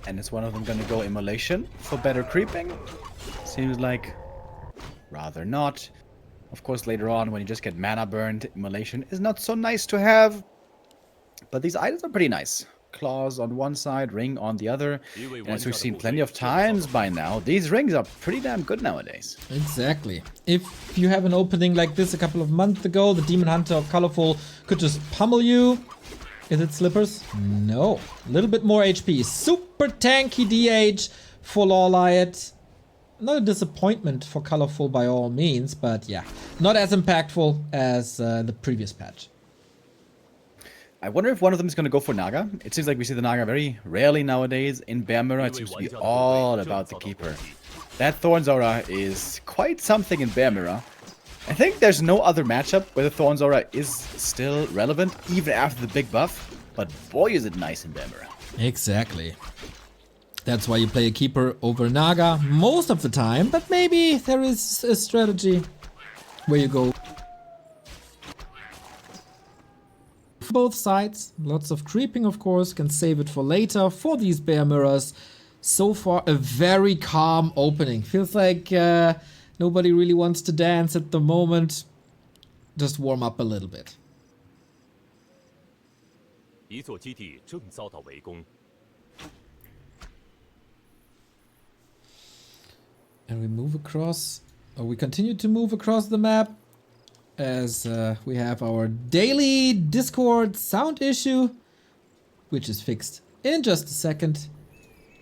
And is one of them gonna go Immolation for better creeping? Seems like rather not. Of course, later on, when you just get mana burned, Immolation is not so nice to have. But these items are pretty nice. Claws on one side, ring on the other. And as we've seen plenty of times by now, these rings are pretty damn good nowadays. Exactly. If you have an opening like this a couple of months ago, the Demon Hunter of Colorful could just pummel you. Is it slippers? No. A little bit more HP. Super tanky DH for LawLiet. Not a disappointment for Colorful by all means, but yeah, not as impactful as the previous patch. I wonder if one of them is going to go for Naga. It seems like we see the Naga very rarely nowadays. In Bear Mirror, it seems to be all about the Keeper. That Thorn's Aura is quite something in Bear Mirror. I think there's no other matchup where the Thorn's Aura is still relevant, even after the big buff. But boy, is it nice in Bear Mirror. Exactly. That's why you play a Keeper over Naga most of the time, but maybe there is a strategy where you go both sides. Lots of creeping, of course, can save it for later for these Bear Mirrors. So far, a very calm opening. Feels like nobody really wants to dance at the moment. Just warm up a little bit. And we move across, or we continue to move across the map as we have our daily Discord sound issue, which is fixed in just a second.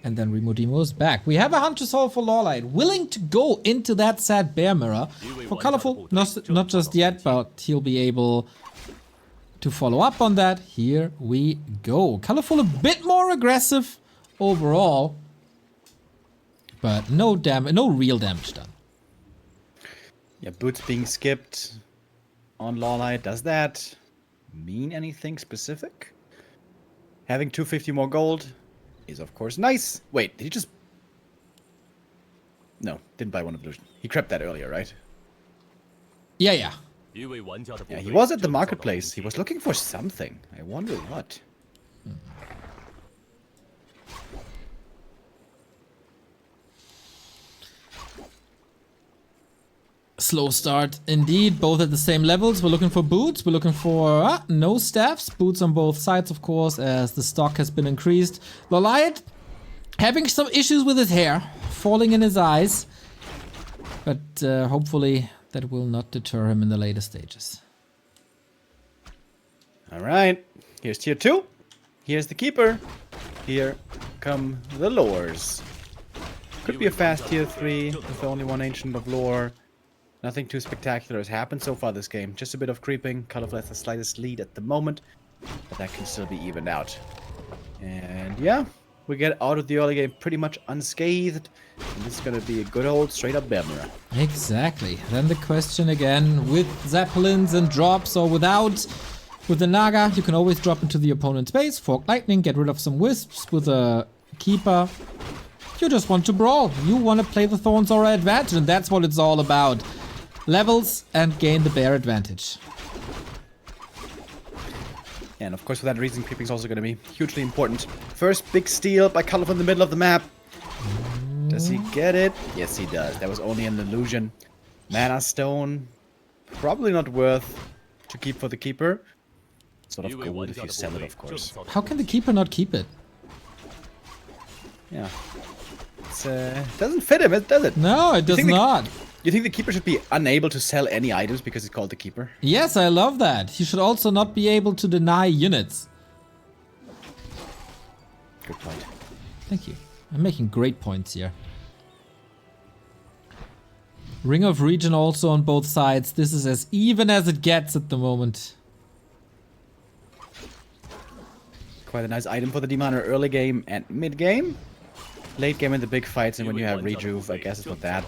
And then Remo Demo is back. We have a Hunter's Hall for LawLiet, willing to go into that sad Bear Mirror. For Colorful, not just yet, but he'll be able to follow up on that. Here we go. Colorful a bit more aggressive overall, but no real damage done. Yeah, boots being skipped on LawLiet. Does that mean anything specific? Having 250 more gold is of course nice. Wait, did he just... No, didn't buy one illusion. He crept that earlier, right? Yeah, yeah. Yeah, he was at the marketplace. He was looking for something. I wonder what. Slow start indeed, both at the same levels. We're looking for boots, we're looking for no staffs. Boots on both sides, of course, as the stock has been increased. LawLiet having some issues with his hair, falling in his eyes. But hopefully that will not deter him in the later stages. Alright, here's tier 2. Here's the Keeper. Here come the lores. Could be a fast tier 3 with only one Ancient of Lore. Nothing too spectacular has happened so far this game. Just a bit of creeping. Colorful has the slightest lead at the moment, but that can still be evened out. And yeah, we get out of the early game pretty much unscathed. And this is going to be a good old straight up Bear Mirror. Exactly. Then the question again, with Zeppelins and drops or without. With the Naga, you can always drop into the opponent's base, fork lightning, get rid of some wisps with a Keeper. You just want to brawl. You want to play the Thorn's Aura advantage, and that's what it's all about. Levels and gain the bear advantage. And of course, for that reason, creeping is also going to be hugely important. First big steal by Colorful in the middle of the map. Does he get it? Yes, he does. That was only an illusion. Mana Stone, probably not worth to keep for the Keeper. Sort of gold if you sell it, of course. How can the Keeper not keep it? Yeah. It doesn't fit him, does it? No, it does not. You think the Keeper should be unable to sell any items because it's called the Keeper? Yes, I love that. He should also not be able to deny units. Good point. Thank you. I'm making great points here. Ring of Region also on both sides. This is as even as it gets at the moment. Quite a nice item for the Demon Hunter early game and mid game. Late game in the big fights, and when you have Rejuve, I guess it's not that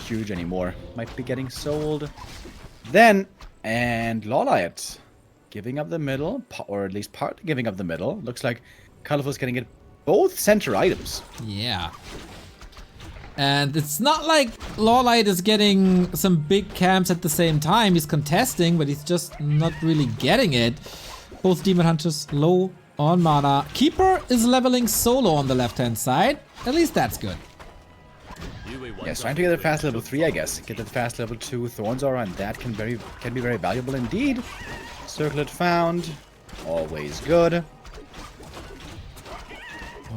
huge anymore. Might be getting sold. Then, and LawLiet giving up the middle, or at least partly giving up the middle. Looks like Colorful's getting it both center items. Yeah. And it's not like LawLiet is getting some big camps at the same time. He's contesting, but he's just not really getting it. Both Demon Hunters low on mana. Keeper is leveling solo on the left-hand side. At least that's good. Yes, trying to get a fast level 3, I guess. Get that fast level 2 Thorns Aura, and that can be very valuable indeed. Circlet found. Always good.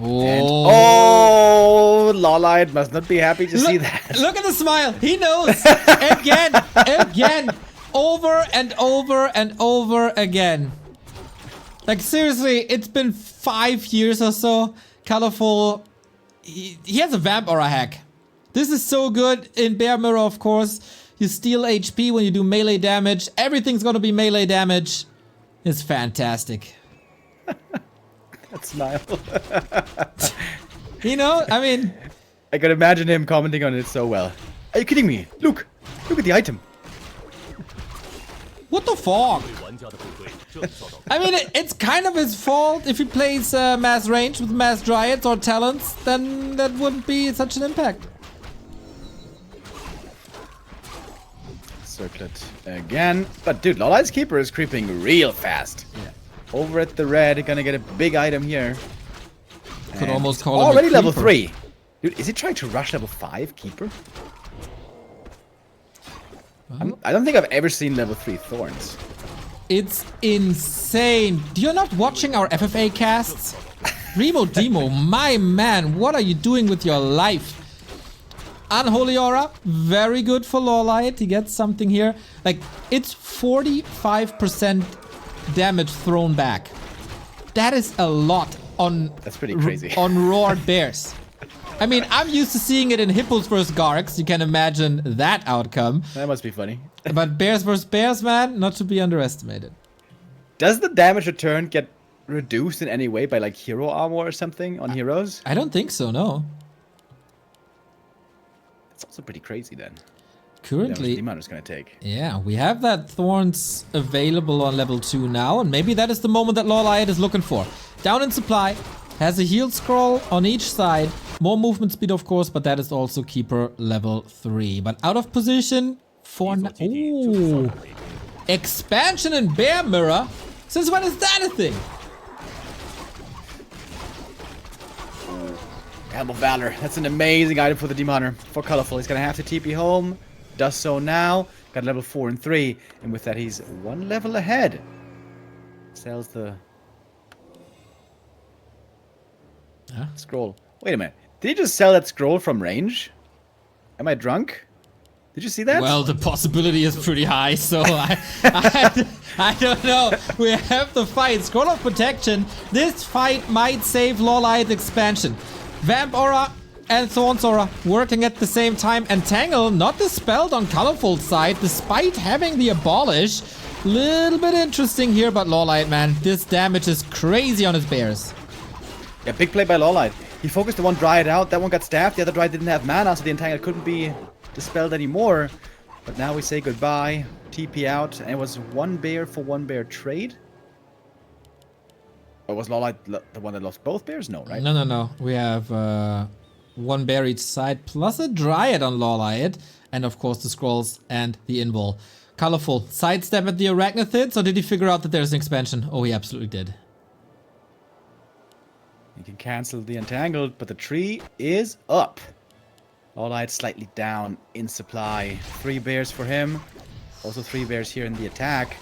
Oh, And, oh, LawLiet must not be happy to see that. Look at the smile. He knows. again. Over and over and over again. Like, seriously, it's been 5 years or so. Colorful. He has a Vamp Aura hack. This is so good in Bear Mirror, of course. You steal HP when you do melee damage. Everything's gonna be melee damage. It's fantastic. That smile. You know, I mean... I can imagine him commenting on it so well. Are you kidding me? Look at the item. What the fuck? I mean, it's kind of his fault. If he plays mass range with mass dryads or talents, then that wouldn't be such an impact. Circlet again. But dude, LawLiet's Keeper is creeping real fast. Yeah. Over at the red, gonna get a big item here. Could And almost it's call him a already level creeper. 3. Dude, is he trying to rush level 5 Keeper? I don't think I've ever seen level 3 Thorns. It's insane. You're not watching our FFA casts? Remo Demo, my man, what are you doing with your life? Unholy Aura, very good for LawLiet. He gets something here. Like, it's 45% damage thrown back. That is a lot on... That's pretty crazy. On roared bears. I mean, I'm used to seeing it in Hippos vs. Garks. You can imagine that outcome. That must be funny. But bears vs. bears, man, not to be underestimated. Does the damage return get reduced in any way by like hero armor or something on heroes? I don't think so, no. It's also pretty crazy then. Currently, The amount is gonna take. yeah, we have that Thorns available on level 2 now, and maybe that is the moment that LawLiet is looking for. Down in supply, has a heal scroll on each side, more movement speed of course, but that is also Keeper level 3. But out of position for now. Ooh, expansion in Bear Mirror? Since when is that a thing? Helm of Valor. That's an amazing item for the Demoner. For Colorful. He's gonna have to TP home. Does so now. Got level 4 and 3. And with that, he's 1 level ahead. Sells the scroll. Wait a minute. Did he just sell that scroll from range? Am I drunk? Did you see that? Well, the possibility is pretty high, so I don't know. We have to fight. Scroll of Protection. This fight might save LawLiet expansion. Vamp Aura and Thorns Aura working at the same time. Entangle not dispelled on Colorful side, despite having the Abolish. Little bit interesting here, but LawLiet, man, this damage is crazy on his bears. Yeah, big play by LawLiet. He focused the one Dryad out. That one got stabbed. The other Dryad didn't have mana, so the Entangle couldn't be dispelled anymore. But now we say goodbye. TP out. And it was 1 bear for 1 bear trade. Or was LawLiet the one that lost both bears? No, right? No. We have 1 bear each side, plus a Dryad on LawLiet. And of course the scrolls and the invul. Colorful. Sidestep at the Arachnithids, or did he figure out that there's an expansion? Oh, he absolutely did. You can cancel the Entangled, but the tree is up. LawLiet slightly down in supply. 3 bears for him. Also 3 bears here in the attack.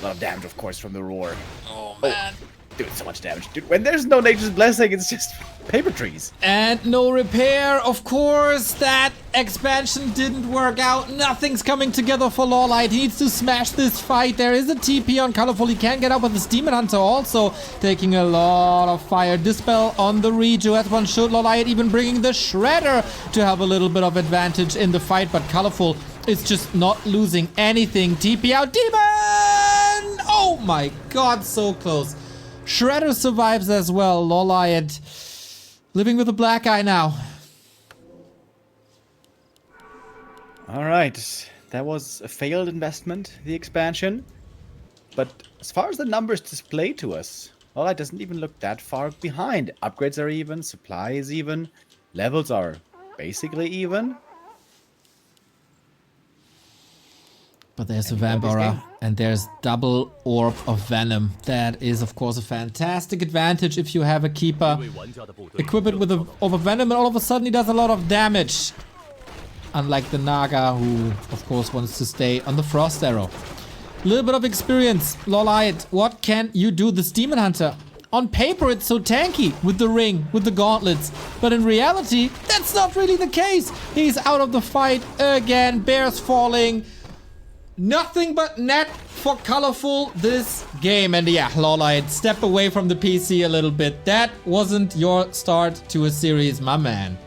A lot of damage, of course, from the roar. Oh, man. Dude, so much damage. Dude, when there's no Nature's Blessing, it's just paper trees. And no repair, of course. That expansion didn't work out. Nothing's coming together for LawLiet. He needs to smash this fight. There is a TP on Colorful. He can get up with his Demon Hunter also taking a lot of fire. Dispel on the Reju, as one should. LawLiet even bringing the Shredder to have a little bit of advantage in the fight. But Colorful is just not losing anything. TP out. Demon! Oh my god, so close. Shredder survives as well. LawLiet living with a black eye now. Alright, that was a failed investment, the expansion. But as far as the numbers displayed to us, LawLiet doesn't even look that far behind. Upgrades are even, supply is even, levels are basically even. But there's a And he won this Vambora, game. and there's double Orb of Venom. That is, of course, a fantastic advantage if you have a Keeper. Equip it with an Orb of Venom, and all of a sudden he does a lot of damage. Unlike the Naga, who, of course, wants to stay on the Frost Arrow. A little bit of experience. LawLiet, what can you do? This Demon Hunter. On paper, it's so tanky with the ring, with the gauntlets. But in reality, that's not really the case. He's out of the fight again. Bears falling. Nothing but net for Colorful this game. And yeah, LawLiet, step away from the PC a little bit. That wasn't your start to a series, my man.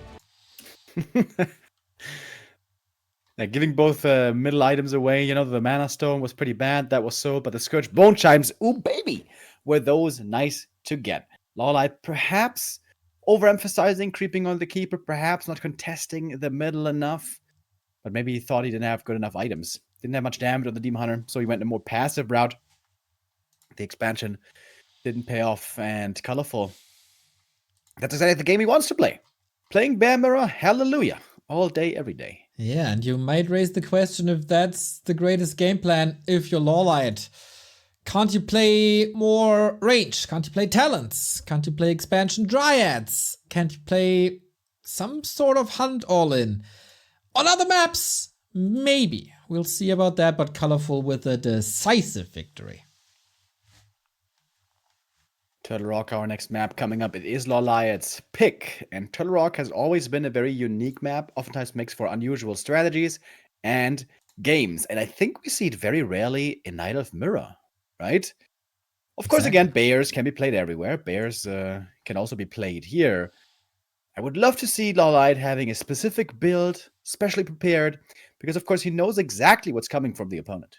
Yeah, giving both middle items away, you know, the Mana Stone was pretty bad, that was so, but the Scourge Bone Chimes, ooh baby, were those nice to get. LawLiet perhaps overemphasizing, creeping on the Keeper, perhaps not contesting the middle enough, but maybe he thought he didn't have good enough items. Didn't have much damage on the Demon Hunter, so he went a more passive route. The expansion didn't pay off, and Colorful. That's exactly the game he wants to play. Playing Bear Mirror, hallelujah, all day, every day. Yeah, and you might raise the question if that's the greatest game plan if you're LawLiet. Can't you play more range? Can't you play talents? Can't you play expansion dryads? Can't you play some sort of hunt all in? On other maps, maybe. We'll see about that, but Colorful with a decisive victory. Turtle Rock, our next map coming up. It is LawLiet's pick, and Turtle Rock has always been a very unique map, oftentimes makes for unusual strategies and games. And I think we see it very rarely in Night of Mirror, right? Of course, again, bears can be played everywhere. Bears can also be played here. I would love to see LawLiet having a specific build, specially prepared, because of course he knows exactly what's coming from the opponent.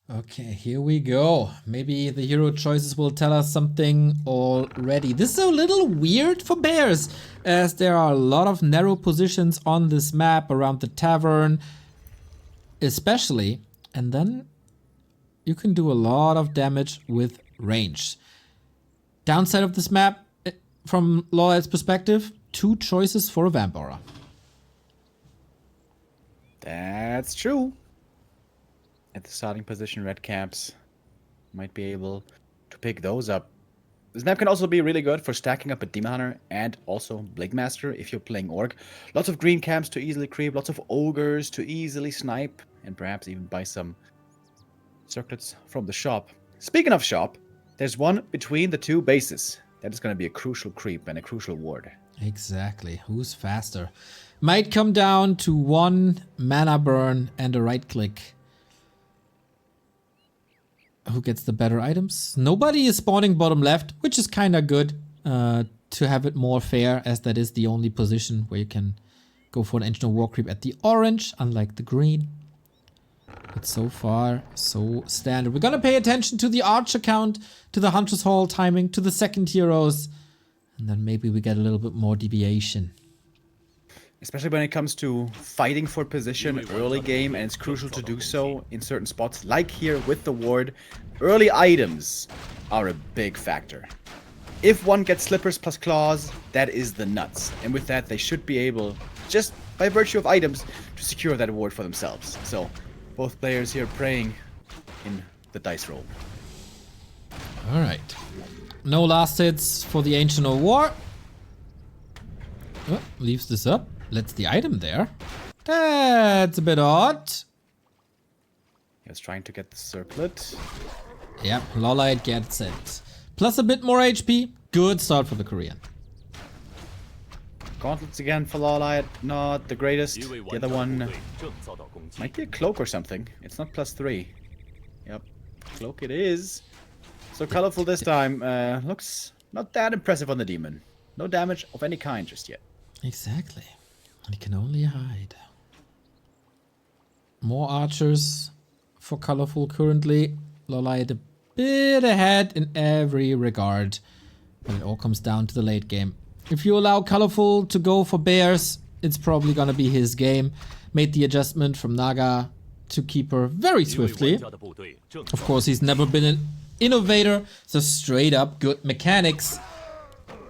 Okay, here we go. Maybe the hero choices will tell us something already. This is a little weird for bears, as there are a lot of narrow positions on this map around the tavern, especially. And then you can do a lot of damage with range. Downside of this map, from LawLiet's perspective, 2 choices for a Vambora. That's true. At the starting position, red caps might be able to pick those up. This map can also be really good for stacking up a Demon Hunter and also Blade Master if you're playing Orc. Lots of green camps to easily creep, lots of ogres to easily snipe, and perhaps even buy some circlets from the shop. Speaking of shop, there's one between the 2 bases. That is going to be a crucial creep and a crucial ward. Exactly. Who's faster? Might come down to 1 mana burn and a right click. Who gets the better items? Nobody is spawning bottom left, which is kind of good to have it more fair, as that is the only position where you can go for an Ancient War Creep at the orange, unlike the green. But so far, so standard. We're gonna pay attention to the Archer count, to the Huntress Hall timing, to the second heroes, and then maybe we get a little bit more deviation. Especially when it comes to fighting for position early game, and it's crucial to do so in certain spots, like here with the ward. Early items are a big factor. If one gets slippers plus claws, that is the nuts. And with that, they should be able, just by virtue of items, to secure that award for themselves. So, both players here praying in the dice roll. Alright. No last hits for the Ancient of War. Oh, leaves this up. Lets the item there. That's a bit odd. He was trying to get the circlet. Yep, LawLiet gets it. Plus a bit more HP. Good start for the Korean. Gauntlets again for LawLiet. Not the greatest. The other one might be a cloak or something. It's not +3. Yep, cloak it is. So colorful this time. Looks not that impressive on the demon. No damage of any kind just yet. Exactly. He can only hide. More archers for colorful currently. LawLiet a bit ahead in every regard. But it all comes down to the late game. If you allow colorful to go for bears, it's probably gonna be his game. Made the adjustment from Naga to Keeper very swiftly. Of course, he's never been an innovator, so straight up good mechanics.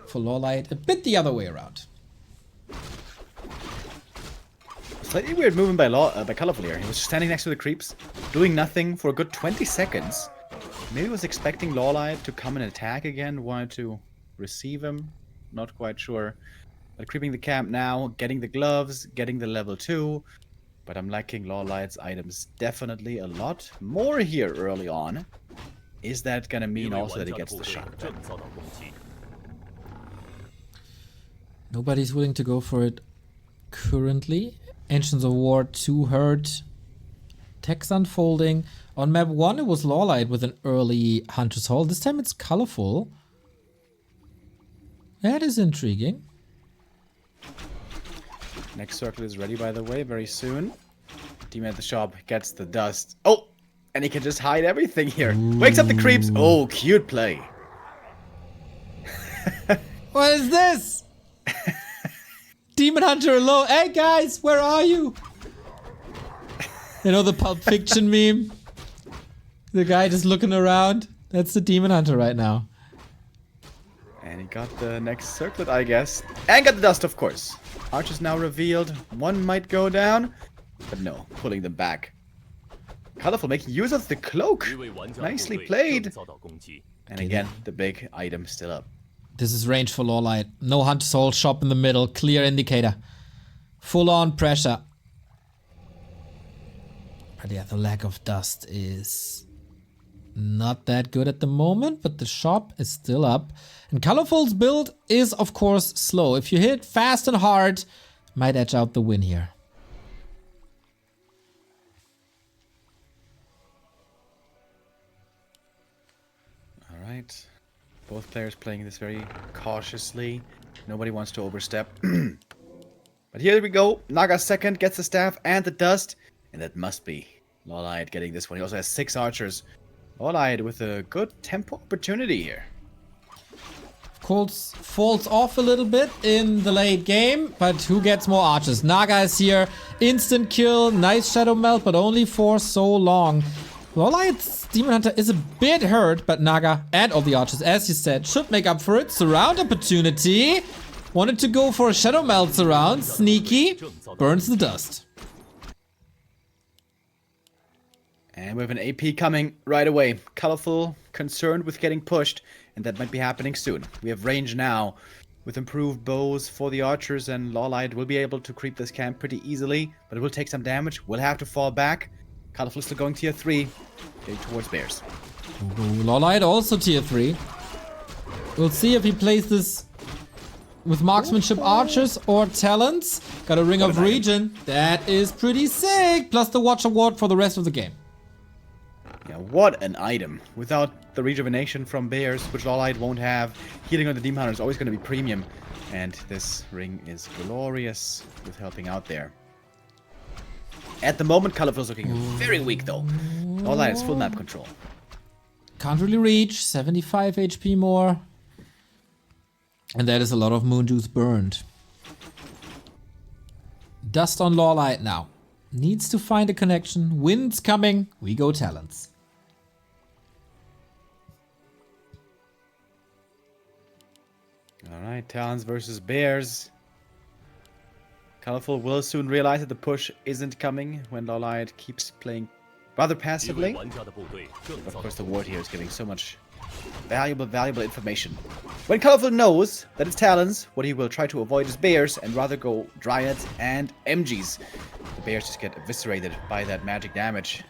For LawLiet, a bit the other way around. Slightly weird movement by Colorful here. He was standing next to the creeps, doing nothing for a good 20 seconds. Maybe was expecting LawLiet to come and attack again, wanted to receive him. Not quite sure. But creeping the camp now, getting the gloves, getting the level 2. But I'm liking LawLiet's items definitely a lot more here early on. Is that gonna mean also that he gets the shotgun? Nobody's willing to go for it currently. Ancients of War 2 hurt. Text unfolding. On map 1 it was LawLiet with an early Hunter's Hall. This time it's colorful. That is intriguing. Next circle is ready, by the way, very soon. Demon at the shop gets the dust. Oh! And he can just hide everything here. Ooh. Wakes up the creeps. Oh, cute play. What is this? Demon Hunter alone. Hey guys, where are you? You know the Pulp Fiction meme? The guy just looking around. That's the Demon Hunter right now. And he got the next circlet, I guess. And got the dust, of course. Archers now revealed. One might go down. But no, pulling them back. Colorful making use of the cloak. Nicely played. And again, the big item still up. This is range for LawLiet. No Hunter's Hall shop in the middle. Clear indicator. Full on pressure. But yeah, the lack of dust is not that good at the moment, but the shop is still up. And Colorful's build is, of course, slow. If you hit fast and hard, might edge out the win here. Alright. Both players playing this very cautiously. Nobody wants to overstep. But here we go. Naga second gets the staff and the dust. And that must be LawLiet getting this one. He also has 6 archers. LawLiet with a good tempo opportunity here. Colts falls off a little bit in the late game, but who gets more archers? Naga is here. Instant kill. Nice shadow melt, but only for so long. LawLiet's Demon Hunter is a bit hurt, but Naga and all the archers, as you said, should make up for it. Surround opportunity. Wanted to go for a shadow melt surround. Sneaky. Burns the dust. And we have an AP coming right away. Colorful, concerned with getting pushed, and that might be happening soon. We have range now with improved bows for the archers, and LawLiet will be able to creep this camp pretty easily, but it will take some damage. We'll have to fall back. Colorful still going tier 3, getting towards bears. Ooh, LawLiet also tier 3. We'll see if he plays this with marksmanship archers or talents. Got a ring of regen. That is pretty sick. Plus the watch award for the rest of the game. Yeah, what an item. Without the rejuvenation from bears, which LawLiet won't have, healing on the Demon Hunter is always going to be premium. And this ring is glorious with helping out there. At the moment, Colorful's looking very weak though. LawLiet has full map control. Can't really reach. 75 HP more. And that is a lot of moon juice burned. Dust on LawLiet now. Needs to find a connection. Wind's coming. We go talents. Alright, Talons versus Bears. Colorful will soon realize that the push isn't coming when LawLiet keeps playing rather passively. Of course, the ward here is giving so much valuable information. When Colorful knows that it's Talons, what he will try to avoid is Bears and rather go Dryads and MGs. The Bears just get eviscerated by that magic damage.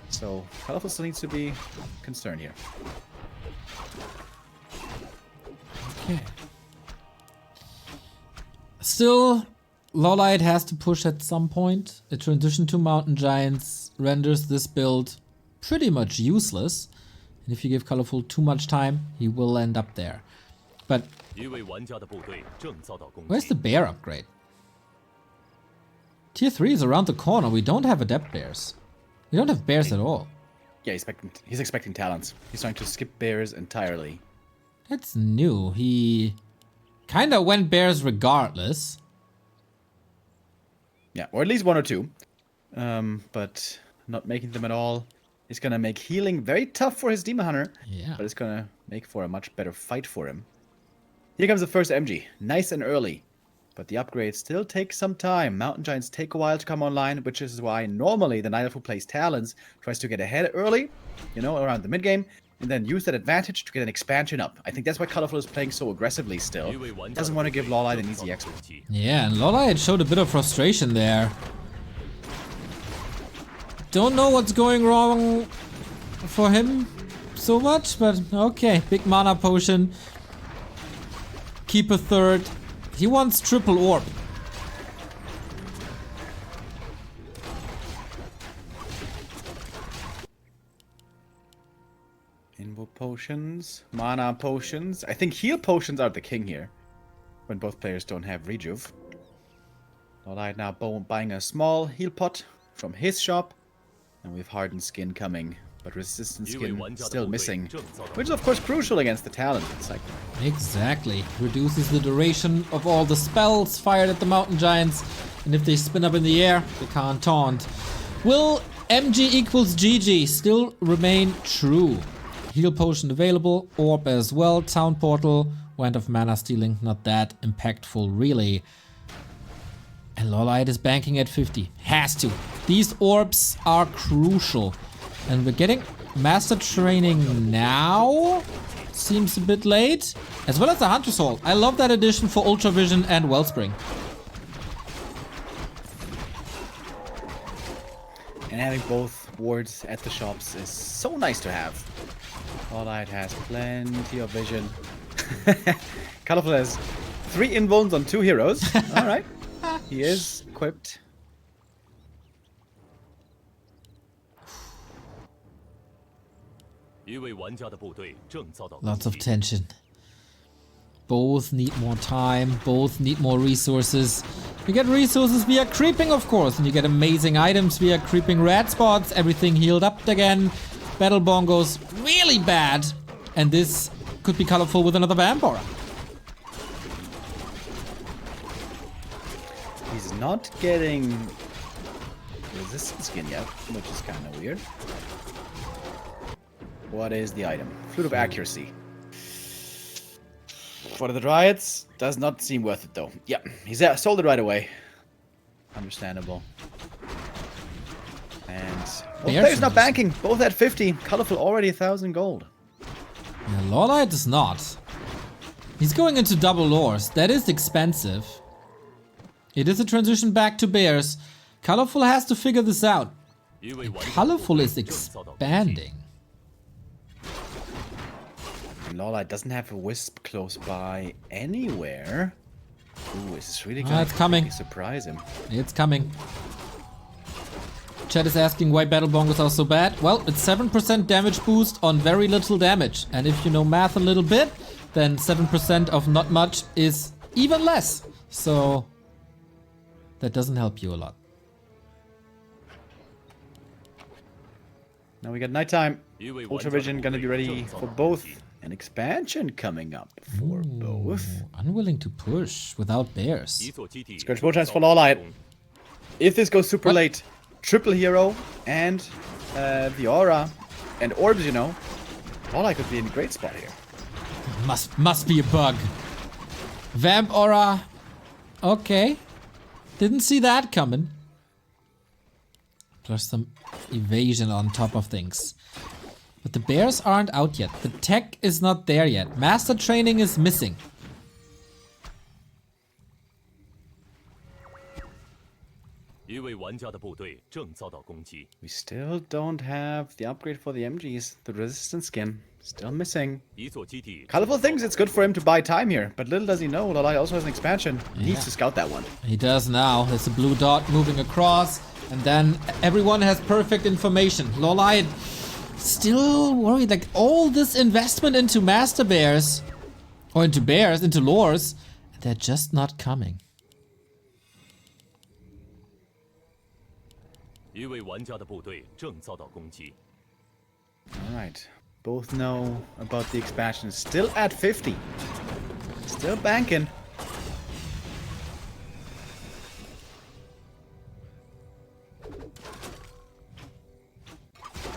So, Colorful still needs to be concerned here. Okay. Still, LawLiet has to push at some point. A transition to Mountain Giants renders this build pretty much useless. And if you give Colorful too much time, he will end up there. But where's the bear upgrade? Tier 3 is around the corner. We don't have adept bears. We don't have bears at all. Yeah, he's expecting Talons. He's trying to skip bears entirely. That's new. He kinda went bears regardless. Yeah, or at least 1 or 2. But not making them at all. It's gonna make healing very tough for his Demon Hunter. Yeah. But it's gonna make for a much better fight for him. Here comes the first MG. Nice and early. But the upgrades still take some time. Mountain Giants take a while to come online, which is why normally the Night Elf who plays Talons tries to get ahead early, you know, around the mid-game, and then use that advantage to get an expansion up. I think that's why Colorful is playing so aggressively still. Doesn't want to give LawLiet an easy exit. Yeah, and LawLiet showed a bit of frustration there. Don't know what's going wrong for him so much, but okay. Big mana potion. Keep a third. He wants triple orb. Invo potions, mana potions. I think heal potions are the king here, when both players don't have rejuve. LawLiet now buying a small heal pot from his shop, and we have hardened skin coming, but resistance skin still missing, which is of course crucial against the Talon. It's like Exactly. Reduces the duration of all the spells fired at the Mountain Giants, and if they spin up in the air, they can't taunt. Will MG equals GG still remain true? Heal potion available, orb as well, town portal, wand of mana stealing, not that impactful really. And LawLiet is banking at 50. Has to. These orbs are crucial. And we're getting master training now. Seems a bit late. As well as the Hunter's Hall. I love that addition for Ultra Vision and Wellspring. And having both wards at the shops is so nice to have. LawLiet has plenty of vision. Colorful has 3 invulns on 2 heroes. Alright. He is equipped. Lots of tension. Both need more time, both need more resources. You get resources via creeping, of course, and you get amazing items via creeping red spots, everything healed up again. Battle bongos, really bad. And this could be colorful with another Vampire. He's not getting resistance skin yet, which is kind of weird. What is the item? Flute of Accuracy. For the Dryads, does not seem worth it though. Yeah, he's sold it right away. Understandable. And both players not banking, both at 50. Colorful already 1,000 gold. Yeah, LawLiet is not. He's going into double lores. That is expensive. It is a transition back to bears. Colorful has to figure this out. And Colorful is expanding. LawLiet doesn't have a wisp close by anywhere. Ooh, is this really going to surprise him? It's coming. Chat is asking why battle bongos are so bad. Well, it's 7% damage boost on very little damage. And if you know math a little bit, then 7% of not much is even less. So that doesn't help you a lot. Now we got nighttime. Ultra Vision gonna be ready for both. An expansion coming up for both. Unwilling to push without bears. Scourge Bow Times for LawLiet. If this goes super late, triple hero and the aura and orbs, you know, LawLiet could be in a great spot here. Must be a bug. Vamp aura. Okay. Didn't see that coming. Plus some evasion on top of things. But the bears aren't out yet. The tech is not there yet. Master training is missing. We still don't have the upgrade for the MGs. The resistance skin. Still missing. Colorful thinks it's good for him to buy time here, but little does he know, LawLiet also has an expansion. He needs to scout that one. He does now. There's a blue dot moving across, and then everyone has perfect information. LawLiet still worried, like all this investment into master bears, or into bears, into lores, they're just not coming. Alright. Both know about the expansion. Still at 50. Still banking.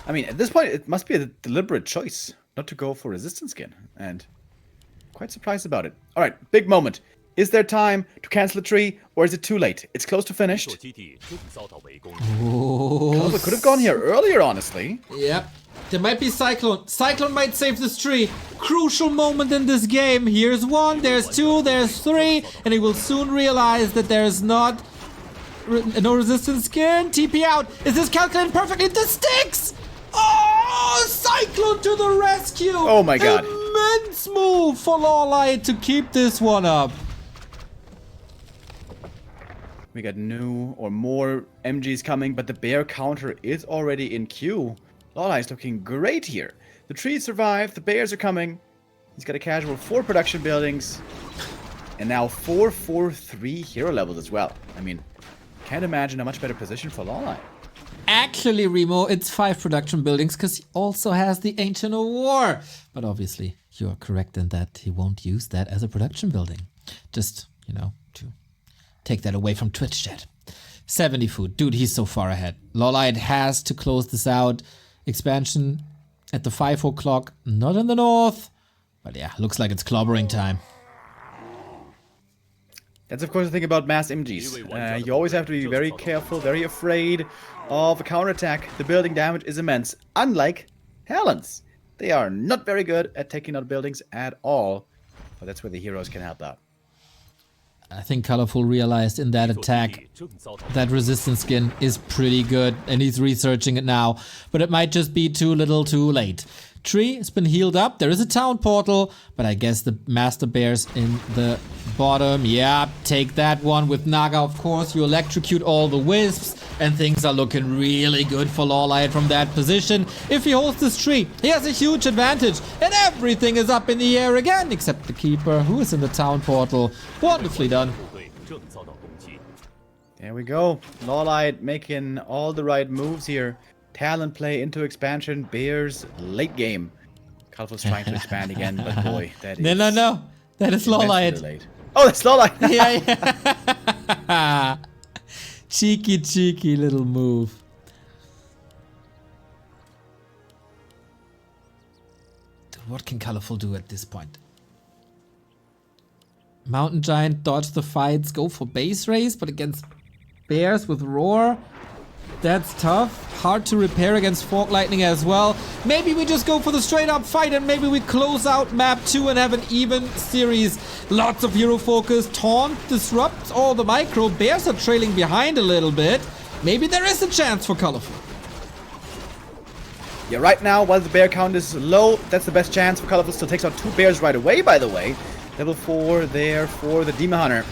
I mean, at this point, it must be a deliberate choice not to go for resistance skin. And quite surprised about it. Alright, big moment. Is there time to cancel the tree, or is it too late? It's close to finished. Oh, Could have gone here earlier, honestly. Yep. There might be Cyclone. Cyclone might save this tree. Crucial moment in this game. Here's 1, there's 2, there's 3. And he will soon realize that there's no resistance skin. TP out. Is this calculated perfectly? This sticks! Oh, Cyclone to the rescue! Oh my god. Immense move for LawLiet to keep this one up. We got new or more MGs coming, but the bear counter is already in queue. LawLiet is looking great here. The trees survive, the bears are coming. He's got a casual 4 production buildings. And now 4-4-3 hero levels as well. I mean, can't imagine a much better position for LawLiet. Actually, Remo, it's 5 production buildings because he also has the Ancient of War. But obviously, you are correct in that he won't use that as a production building. Just, to take that away from Twitch chat. 70 food. Dude, he's so far ahead. LawLiet has to close this out. Expansion at the 5 o'clock. Not in the north. But yeah, looks like it's clobbering time. That's of course the thing about mass MGs. You always have to be very careful, very afraid of a counterattack. The building damage is immense. Unlike Helens. They are not very good at taking out buildings at all. But that's where the heroes can help out. I think Colorful realized in that attack that resistance skin is pretty good, and he's researching it now. But it might just be too little too late. Tree has been healed up. There is a town portal, but I guess the Master Bears in the bottom. Yeah, take that one with Naga, of course. You electrocute all the wisps, and things are looking really good for LawLiet from that position. If he holds this tree, he has a huge advantage, and everything is up in the air again, except the Keeper, who is in the town portal. Wonderfully done. There we go. LawLiet making all the right moves here. Talent play into expansion. Bears late game. Colorful's trying to expand again, but boy, that is... No. That is LawLiet. Oh, that's LawLiet. Yeah. Cheeky little move. Dude, what can Colorful do at this point? Mountain Giant dodge the fights, go for base race, but against bears with Roar, that's tough. Hard to repair against Fork Lightning as well. Maybe we just go for the straight up fight and maybe we close out map 2 and have an even series. Lots of hero focus. Taunt disrupts all the micro. Bears are trailing behind a little bit. Maybe there is a chance for Colorful. Yeah, right now, while the bear count is low, that's the best chance for Colorful. Still takes out 2 bears right away, by the way. Level 4 there for the Demon Hunter.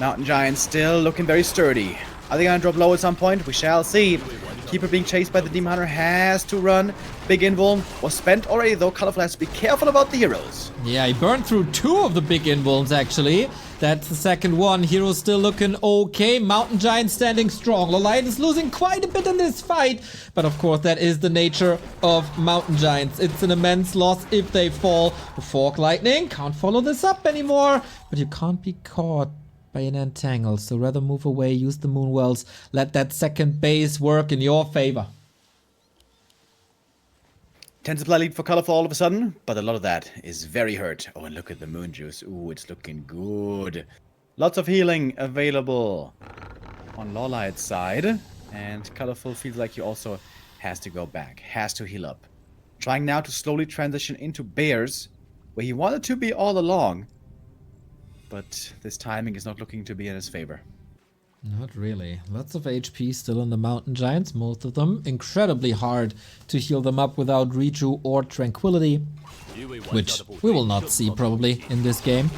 Mountain Giant still looking very sturdy. Are they gonna drop low at some point? We shall see. Keeper being chased by the Demon Hunter has to run. Big invuln was spent already, though. Colorful has to be careful about the heroes. Yeah, he burned through 2 of the big invulns, actually. That's the second one. Heroes still looking okay. Mountain Giant standing strong. LawLiet is losing quite a bit in this fight. But of course, that is the nature of Mountain Giants. It's an immense loss if they fall. The Fork Lightning can't follow this up anymore. But you can't be caught by an entangle, so rather move away, use the Moonwells, let that second base work in your favor. 10 supply lead for Colorful all of a sudden, but a lot of that is very hurt. Oh, and look at the Moon Juice. Ooh, it's looking good. Lots of healing available on LawLiet's side, and Colorful feels like he also has to go back, has to heal up. Trying now to slowly transition into Bears, where he wanted to be all along. But this timing is not looking to be in his favor. Not really. Lots of HP still on the Mountain Giants, most of them. Incredibly hard to heal them up without Reju or Tranquility, which we will not see probably in this game.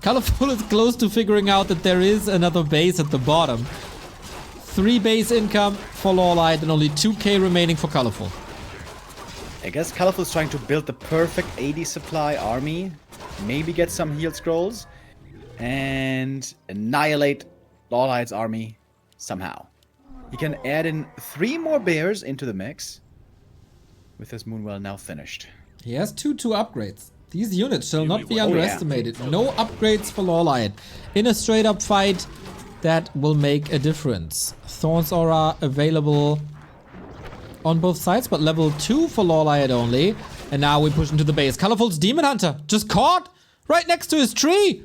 Colorful is close to figuring out that there is another base at the bottom. 3 base income for LawLiet and only 2k remaining for Colorful. I guess Colorful is trying to build the perfect 80 supply army. Maybe get some heal scrolls. And annihilate LawLiet's army somehow. He can add in 3 more bears into the mix. With his Moonwell now finished. He has 2 upgrades. These units shall not be underestimated. No upgrades for LawLiet. In a straight up fight, that will make a difference. Thorn's Aura available on both sides, but level 2 for LawLiet only. And now we push into the base. Colorful's Demon Hunter just caught right next to his tree.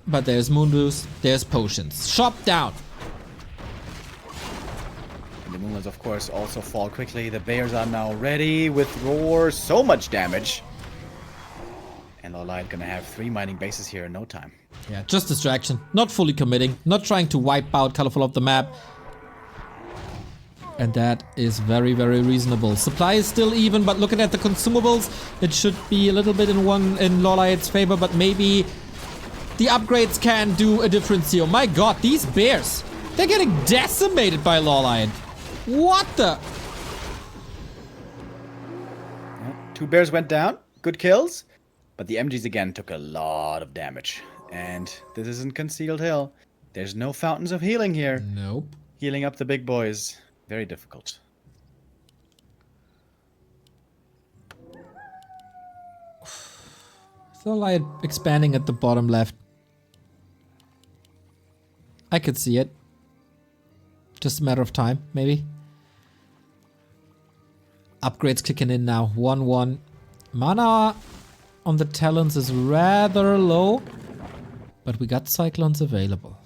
but there's Mundus, there's potions. Shop down. And the Moonlets, of course, also fall quickly. The bears are now ready with roar. So much damage. And LawLiet gonna have 3 mining bases here in no time. Yeah, just distraction. Not fully committing. Not trying to wipe out Colorful off the map. And that is very, very reasonable. Supply is still even, but looking at the consumables, it should be a little bit in LawLiet's favor, but maybe the upgrades can do a difference here. Oh my god, these bears! They're getting decimated by LawLiet. What the? 2 bears went down. Good kills. But the MGs again took a lot of damage. And this isn't Concealed Hill. There's no fountains of healing here. Nope. Healing up the big boys. Very difficult. LawLiet expanding at the bottom left. I could see it. Just a matter of time, maybe. Upgrades kicking in now. 1-1. Mana on the talons is rather low. But we got cyclones available.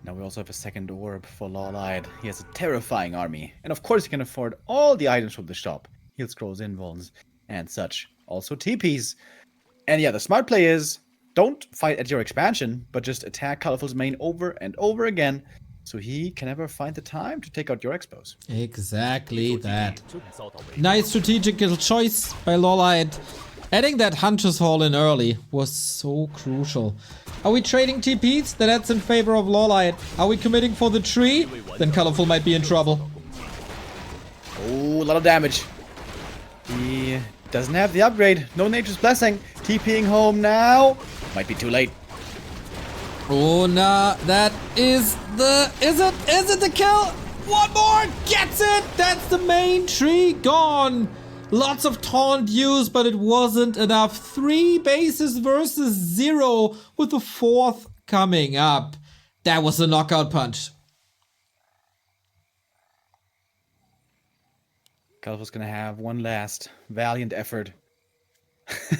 Now we also have a second orb for LawLiet. He has a terrifying army. And of course he can afford all the items from the shop. Heal scrolls, invulns, and such. Also TPs. And yeah, the smart play is don't fight at your expansion, but just attack Colorful's main over and over again, so he can never find the time to take out your expos. Exactly that. Nice strategical choice by LawLiet. Adding that Hunter's Hall in early was so crucial. Are we trading TPs? Then that's in favor of LawLiet. Are we committing for the tree? Then Colorful might be in trouble. Oh, a lot of damage. He doesn't have the upgrade. No Nature's Blessing. TPing home now. Might be too late. Oh, nah. That is the... Is it the kill? One more! Gets it! That's the main tree gone! Lots of taunt used, but it wasn't enough. 3 bases versus 0 with the 4th coming up. That was a knockout punch. Colorful's gonna have one last valiant effort.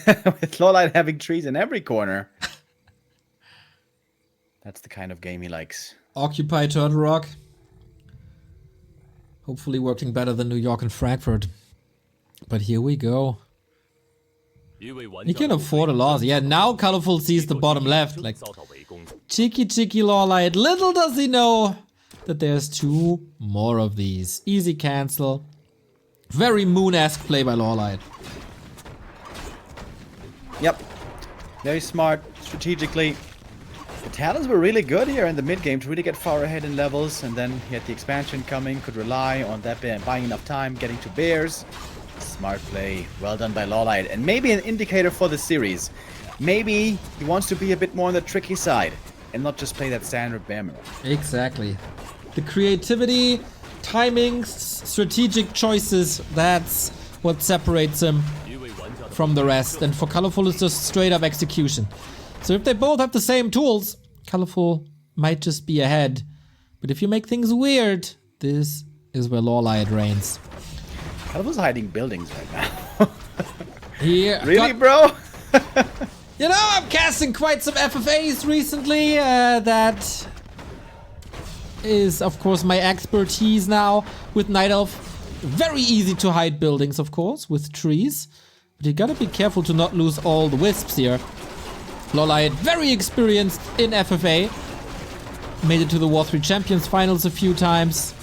With LawLiet having trees in every corner. That's the kind of game he likes. Occupy Turtle Rock. Hopefully working better than New York and Frankfurt. But here we go. He can afford a loss. Yeah, now Colorful sees the bottom left. Like, cheeky LawLiet. Little does he know that there's 2 more of these. Easy cancel. Very Moon-esque play by LawLiet. Yep. Very smart, strategically. The talents were really good here in the mid-game to really get far ahead in levels. And then he had the expansion coming, could rely on that buying enough time, getting to bears. Smart play. Well done by LawLiet. And maybe an indicator for the series. Maybe he wants to be a bit more on the tricky side and not just play that standard bear mirror. Exactly. The creativity, timings, strategic choices, that's what separates him from the rest. And for Colorful, it's just straight up execution. So if they both have the same tools, Colorful might just be ahead. But if you make things weird, this is where LawLiet reigns. Colorful's hiding buildings right now. Really, bro? You know, I'm casting quite some FFAs recently. That is, of course, my expertise now with Night Elf. Very easy to hide buildings, of course, with trees. But you gotta be careful to not lose all the wisps here. LawLiet, very experienced in FFA. Made it to the War 3 Champions Finals a few times.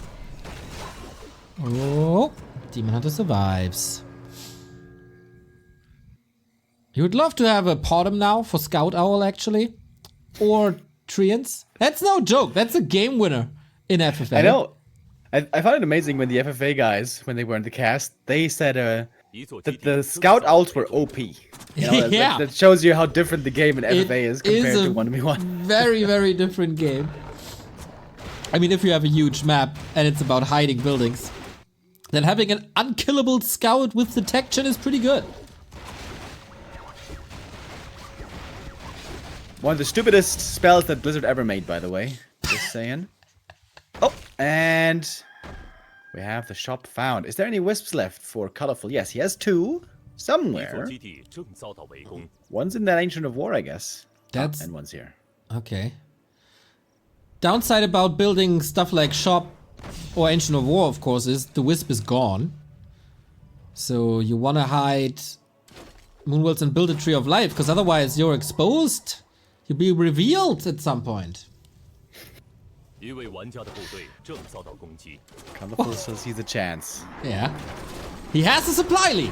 Oh, Demon Hunter survives. You would love to have a Potom now for Scout Owl, actually. Or Treants. That's no joke. That's a game winner in FFA. I know. I found it amazing when the FFA guys, when they were in the cast, they said that the Scout Owls were OP. You know, Yeah. That shows you how different the game in FFA is compared to 1v1. Very, very different game. I mean, if you have a huge map and it's about hiding buildings, then having an unkillable scout with detection is pretty good. One of the stupidest spells that Blizzard ever made, by the way. Just saying. Oh, and we have the shop found. Is there any wisps left for Colorful? Yes, he has 2. somewhere. One's in that Ancient of War, I guess. That's and one's here. okay. Downside about building stuff like Shop or Ancient of War, of course, is the Wisp is gone. So you want to hide Moonwells and build a Tree of Life, because otherwise you're exposed. You'll be revealed at some point. Colorful still sees a chance. Yeah. He has a supply lead.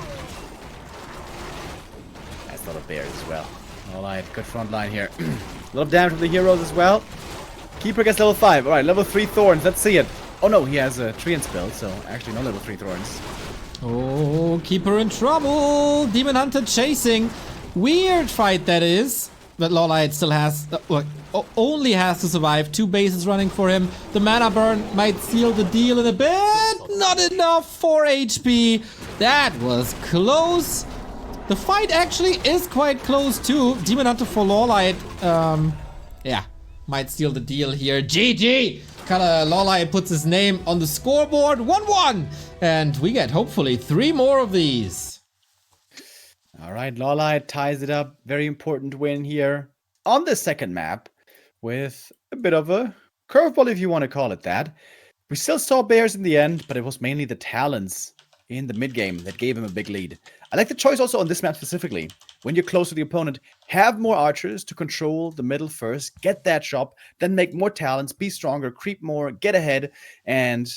That's a lot of bears as well. Alright, good front line here. A lot of damage from the heroes as well. Keeper gets level 5. Alright, level 3 Thorns. Let's see it. Oh no, he has a Treant spell, so actually no level 3 Thorns. Oh, Keeper in trouble. Demon Hunter chasing. Weird fight that is. But LawLiet still has, only has to survive. 2 bases running for him. The mana burn might seal the deal in a bit. Not enough. 4 HP. That was close. The fight actually is quite close too. Demon Hunter for LawLiet, yeah, might seal the deal here. GG! LawLiet puts his name on the scoreboard. 1-1! And we get hopefully 3 more of these. Alright, LawLiet ties it up. Very important win here on the second map with a bit of a curveball, if you want to call it that. We still saw bears in the end, but it was mainly the talents in the mid game that gave him a big lead. I like the choice also on this map specifically. When you're close to the opponent, have more archers to control the middle first, get that shop, then make more talents, be stronger, creep more, get ahead, and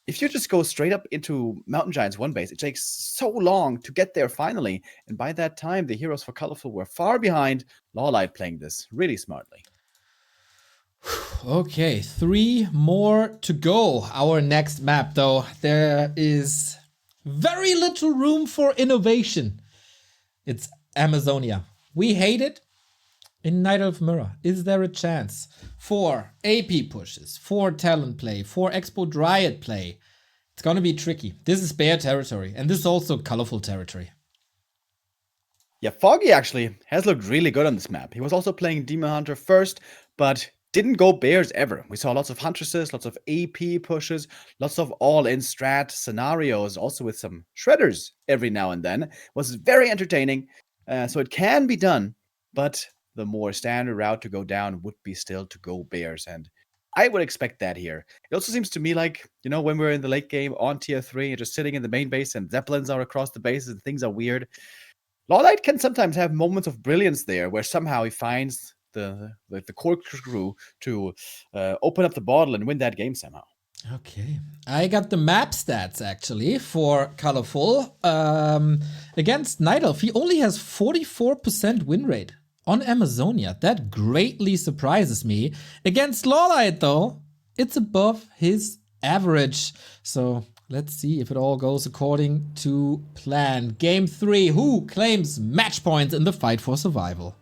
if you just go straight up into Mountain Giants 1 base, it takes so long to get there finally, and by that time, the heroes for Colorful were far behind. LawLiet playing this really smartly. Okay, 3 more to go. Our next map, though, there is very little room for innovation. It's Amazonia. We hate it. In Night Elf Mirror, is there a chance for AP pushes, for talent play, for Expo Dryad play? It's gonna be tricky. This is bear territory, and this is also colorful territory. Yeah, Foggy actually has looked really good on this map. He was also playing Demon Hunter first, but didn't go bears ever. We saw lots of Huntresses, lots of AP pushes, lots of all-in strat scenarios, also with some shredders every now and then. It was very entertaining, so it can be done, but the more standard route to go down would be still to go bears, and I would expect that here. It also seems to me like, you know, when we're in the late game on tier 3, you're just sitting in the main base and Zeppelins are across the bases and things are weird. LawLiet can sometimes have moments of brilliance there where somehow he finds the corkscrew to open up the bottle and win that game somehow. Okay, I got the map stats actually for Colorful. Against Night Elf, he only has 44% win rate on Amazonia. That greatly surprises me. Against LawLiet though, it's above his average. So let's see if it all goes according to plan. Game 3, who claims match points in the fight for survival?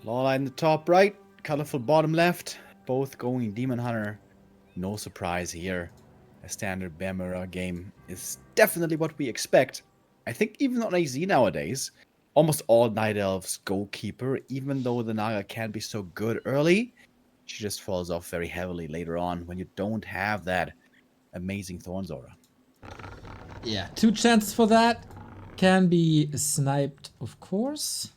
LawLiet in the top right, Colorful bottom left, both going Demon Hunter. No surprise here. A standard Bear Mirror game is definitely what we expect. I think even on AZ nowadays, almost all Night Elves go Keeper, even though the Naga can be so good early. She just falls off very heavily later on when you don't have that amazing Thorns aura. Yeah, 2 chances for that. Can be sniped, of course.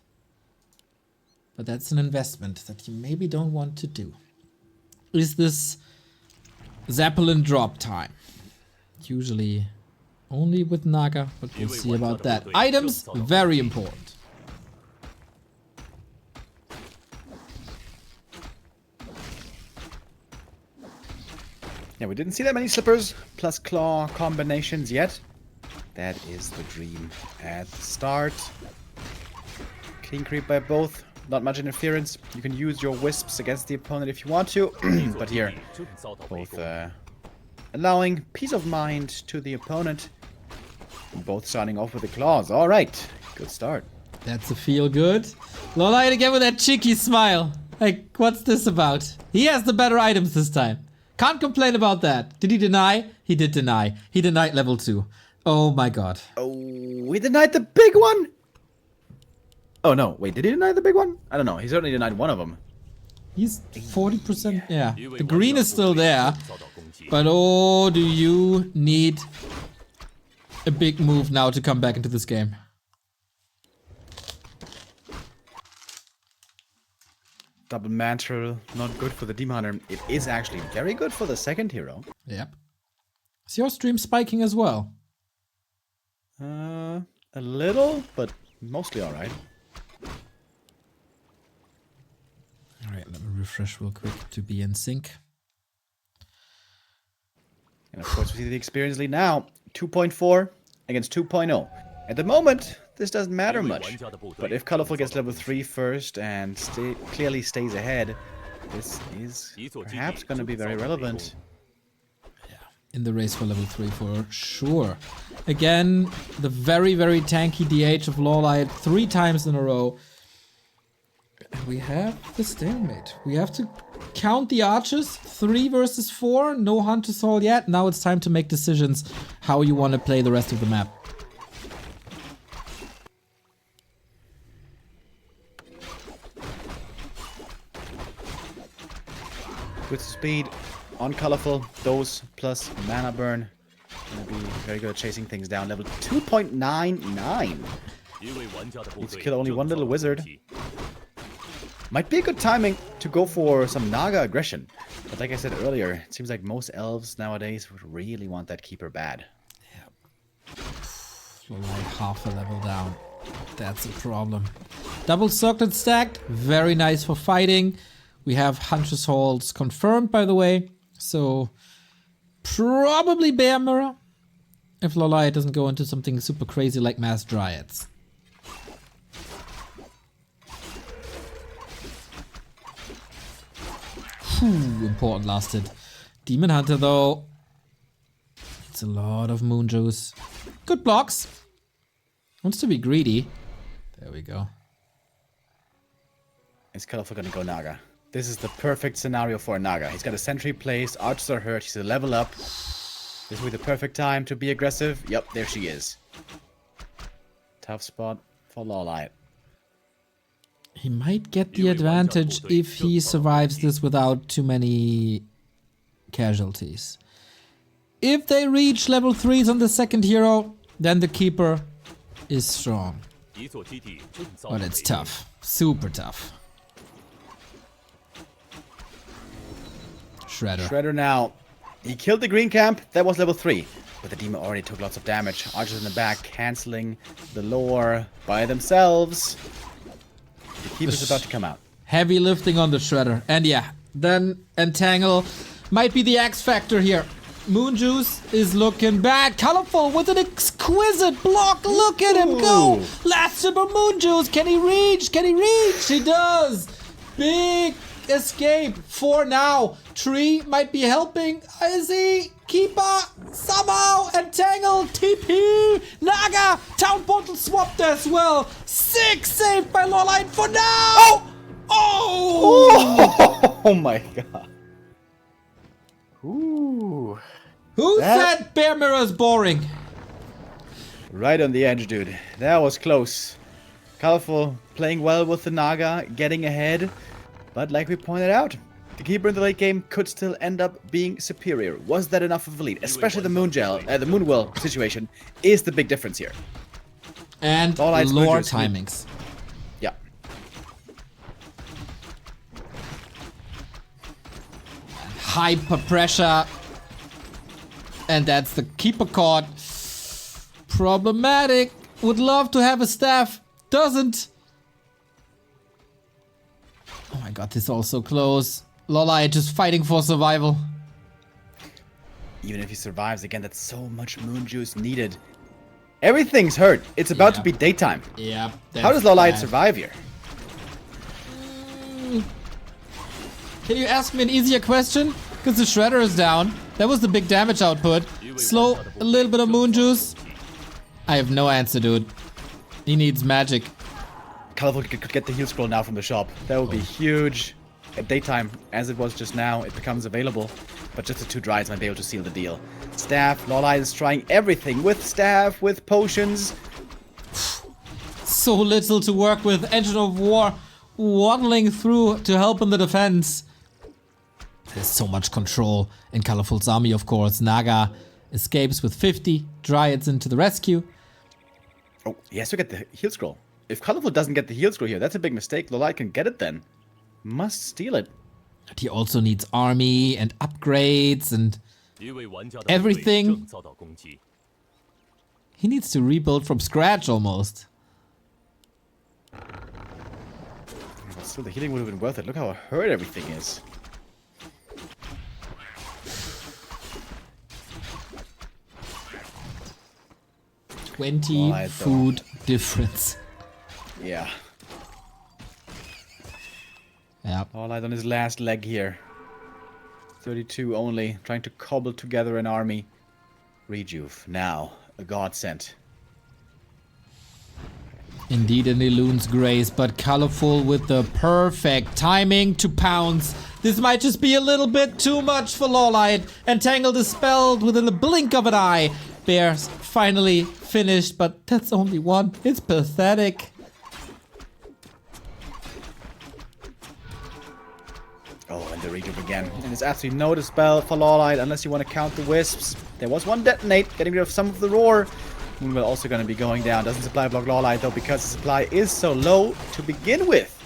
But that's an investment that you maybe don't want to do. Is this Zeppelin drop time? Usually only with Naga, but we'll see about that. Items, very important. Yeah, we didn't see that many Slippers plus Claw combinations yet. That is the dream at the start. Clean creep by both. Not much interference. You can use your wisps against the opponent if you want to. But here, both allowing peace of mind to the opponent. Both starting off with the claws. All right, good start. That's a feel good. LawLiet again with that cheeky smile. Like, what's this about? He has the better items this time. Can't complain about that. Did he deny? He did deny. He denied level 2. Oh my god. Oh, he denied the big one? Oh no, wait, did he deny the big one? I don't know. He certainly denied one of them. He's 40%. Yeah, the green is still there. But oh, do you need a big move now to come back into this game. Double mantle, not good for the Demon Hunter. It is actually very good for the second hero. Yep. Is your stream spiking as well? A little, but mostly alright. Alright, let me refresh real quick to be in sync. And of course, we see the experience lead now. 2.4 against 2.0. At the moment, this doesn't matter much. But if Colorful gets level 3 first and clearly stays ahead, this is perhaps going to be very relevant. Yeah, in the race for level 3 for sure. Again, the very, very tanky DH of LawLiet 3 times in a row. And we have the stalemate. We have to count the archers. 3 versus 4. No Hunter Soul yet. Now it's time to make decisions how you want to play the rest of the map. Good speed on Colorful. Those plus mana burn. Gonna be very good at chasing things down. Level 2.99. Needs to kill only one little wizard. Might be a good timing to go for some Naga aggression. But like I said earlier, it seems like most elves nowadays would really want that keeper bad. Yep. Like half a level down. That's a problem. Double circlet stacked. Very nice for fighting. We have Hunter's Halls confirmed, by the way. So, probably Bear Mirror. If LawLiet doesn't go into something super crazy like Mass Dryads. Important last hit. Demon Hunter though. It's a lot of moon juice. Good blocks. Wants to be greedy. There we go. Is Colorful gonna go Naga? This is the perfect scenario for a Naga. He's got a sentry placed, archers are hurt, he's a level up. This will be the perfect time to be aggressive. Yep, there she is. Tough spot for LawLiet. He might get the advantage if he survives this without too many casualties. If they reach level 3s on the second hero, then the keeper is strong. But it's tough. Super tough. Shredder. Shredder now. He killed the green camp. That was level 3. But the demon already took lots of damage. Archers in the back cancelling the lore by themselves. The keeper's about to come out. Heavy lifting on the Shredder. And yeah, then Entangle might be the X factor here. Moon Juice is looking bad. Colorful with an exquisite block. Look at him go. Last sip of Moon Juice. Can he reach? Can he reach? He does. Big escape for now. Tree might be helping. Is he? Keeper somehow. Entangle. TP. Naga. Town Portal swapped as well. 6 saved by LawLiet for now. Oh! Oh my god. Ooh. Who said Bear Mirror is boring? Right on the edge, dude. That was close. Colorful playing well with the Naga, getting ahead. But like we pointed out, the keeper in the late game could still end up being superior. Was that enough of a lead? Especially the Moonwell situation is the big difference here. And lore timings. Yeah. Hyper pressure. And that's the keeper card. Problematic. Would love to have a staff. Doesn't. Oh my god, this is all so close. LawLiet just fighting for survival. Even if he survives, again, that's so much moon juice needed. Everything's hurt. It's about to be daytime. Yeah. How does LawLiet survive here? Can you ask me an easier question? Because the Shredder is down. That was the big damage output. Slow, a little bit of moon juice. I have no answer, dude. He needs magic. Colorful could get the heal scroll now from the shop. That would be huge. At daytime, as it was just now, it becomes available. But just the 2 Dryads might be able to seal the deal. Staff, LawLiet is trying everything with staff, with potions. So little to work with. Engine of War waddling through to help in the defense. There's so much control in Colorful's army, of course. Naga escapes with 50. Dryads into the rescue. Oh, he has to get the heal scroll. If Colorful doesn't get the heal scroll here, that's a big mistake. LawLiet can get it then. Must steal it. But he also needs army and upgrades and everything. He needs to rebuild from scratch almost. But still, the healing would have been worth it. Look how hurt everything is. 20 food difference. Yeah. Yeah. LawLiet on his last leg here. 32 only, trying to cobble together an army. Rejuve, now, a godsend. Indeed, an Eloon's grace, but Colorful with the perfect timing to pounce. This might just be a little bit too much for LawLiet. Entangled is spelled within the blink of an eye. Bears finally finished, but that's only one. It's pathetic. Oh, and the Rejuve again. And there's absolutely no dispel for LawLiet unless you want to count the wisps. There was one detonate, getting rid of some of the roar. Moonwell also going to be going down. Doesn't supply block LawLiet though because the supply is so low to begin with.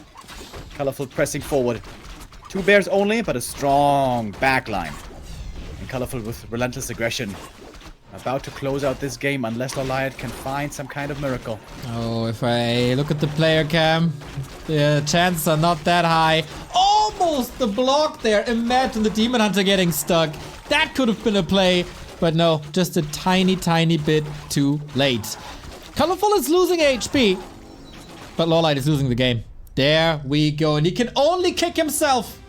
Colorful pressing forward. 2 bears only, but a strong backline. And Colorful with relentless aggression. About to close out this game unless LawLiet can find some kind of miracle. Oh, if I look at the player cam, the chances are not that high. Almost the block there. Imagine the Demon Hunter getting stuck. That could have been a play. But no, just a tiny, tiny bit too late. Colorful is losing HP. But LawLiet is losing the game. There we go. And he can only kick himself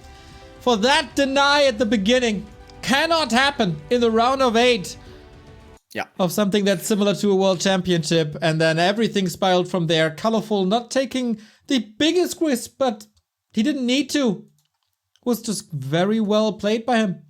for that deny at the beginning. Cannot happen in the round of 8. Yeah. Of something that's similar to a world championship. And then everything spiraled from there. Colorful not taking the biggest risk, but he didn't need to. Was just very well played by him.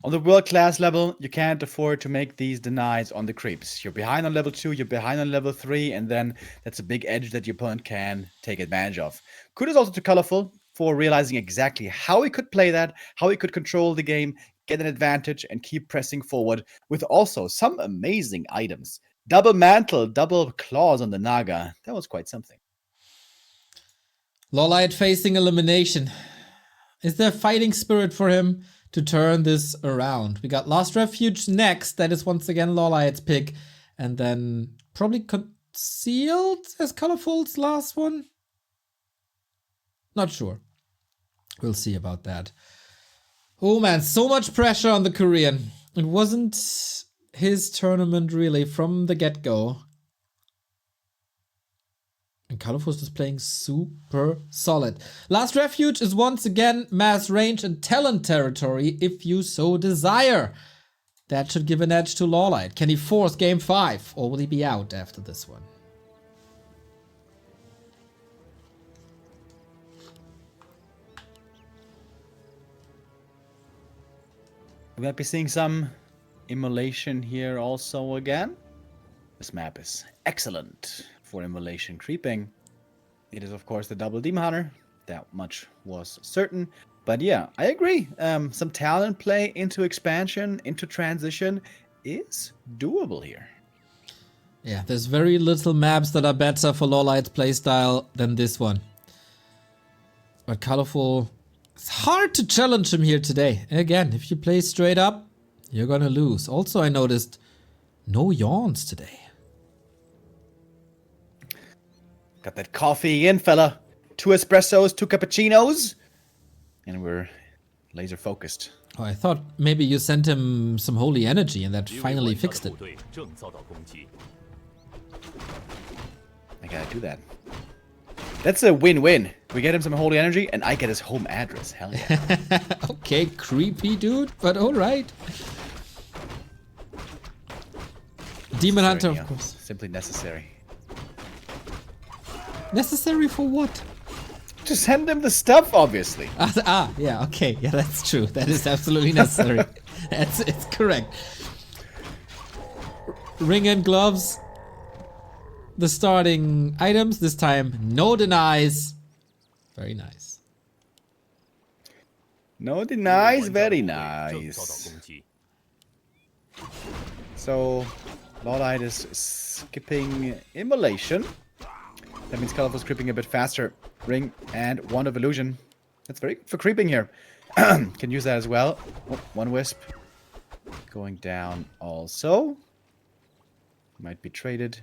On the world class level, you can't afford to make these denies on the creeps. You're behind on level 2, you're behind on level 3, and then that's a big edge that your opponent can take advantage of. Kudos also to Colorful for realizing exactly how he could play that, how he could control the game, get an advantage, and keep pressing forward with also some amazing items. Double mantle, double claws on the Naga. That was quite something. LawLiet facing elimination. Is there fighting spirit for him to turn this around? We got Last Refuge next. That is once again LawLiet's pick. And then probably Concealed as Colorful's last one? Not sure. We'll see about that. Oh man, so much pressure on the Korean. It wasn't his tournament really from the get-go. And Colorful's just playing super solid. Last Refuge is once again mass range and talent territory if you so desire. That should give an edge to LawLiet. Can he force game 5 or will he be out after this one? We might be seeing some immolation here also again. This map is excellent for immolation creeping. It is of course the double Demon Hunter. That much was certain. But yeah, I agree. Some talent play into expansion, into transition is doable here. Yeah, there's very little maps that are better for LawLiet's playstyle than this one. But Colorful, it's hard to challenge him here today. Again, if you play straight up, you're gonna lose. Also, I noticed no yawns today. Got that coffee in, fella. 2 espressos, 2 cappuccinos. And we're laser focused. Oh, I thought maybe you sent him some holy energy and that finally fixed it. I gotta do that. That's a win-win. We get him some holy energy and I get his home address. Hell yeah. Okay, creepy dude, but alright. Demon Hunter, of course. Simply necessary. Necessary for what? To send him the stuff, obviously. Yeah, okay. Yeah, that's true. That is absolutely necessary. It's correct. Ring and gloves. The starting items. This time, no denies. Very nice. No denies, very nice. So, LawLiet is skipping Immolation. That means Colorful's creeping a bit faster. Ring and Wand of Illusion. That's very good for creeping here. Can use that as well. Oh, one Wisp. Going down also. Might be traded.